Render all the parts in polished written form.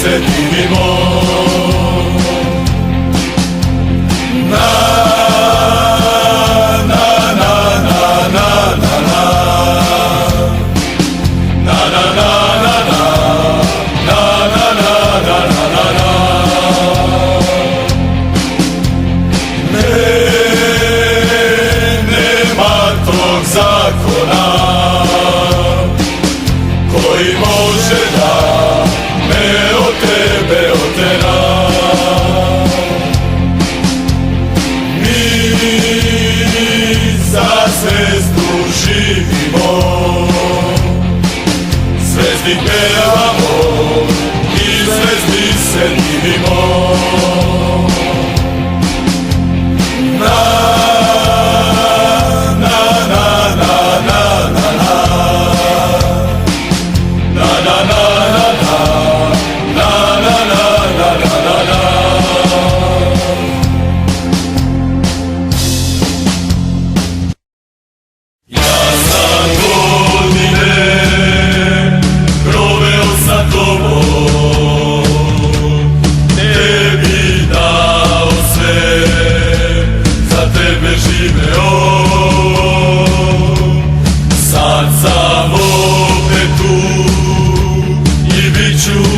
se divimo. Zakona koji može da me od tebe otera. Mi za zvezdu živimo, zvezdi pevamo i zvezdi se divimo.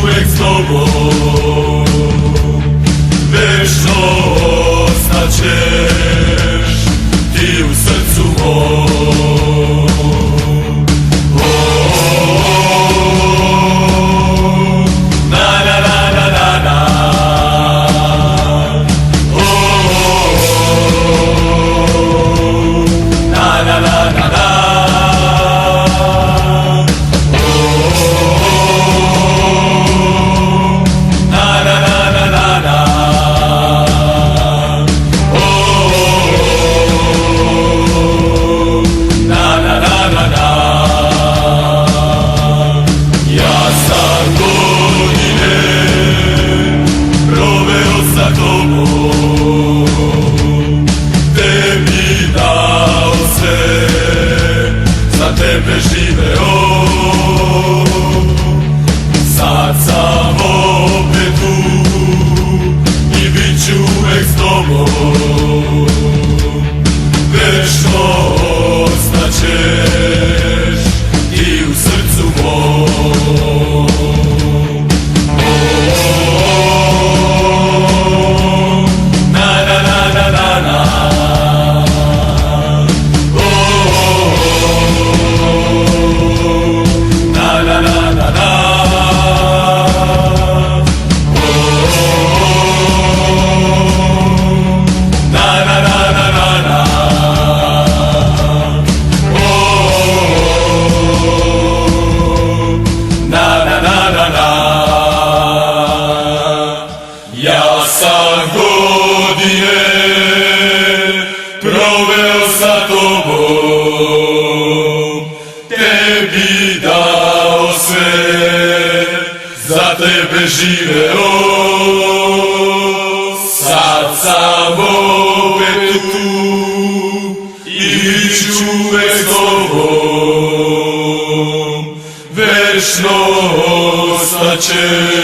Uvek s tobom, večno ostaćeš ti u srcu mom. Na na na na na na, na na na na na. Tebe živeo, sad sam opet tu i bit ću uvek s tobom, večno ostaćeš ti u srcu mom. Na na na na na na. Ja sam godine proveo sa tobom, tebi dao sve, za tebe živeo. Sad sam opet tu i bit ću uvek s tobom, večno ostaćeš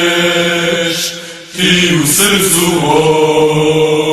ti u srcu mom.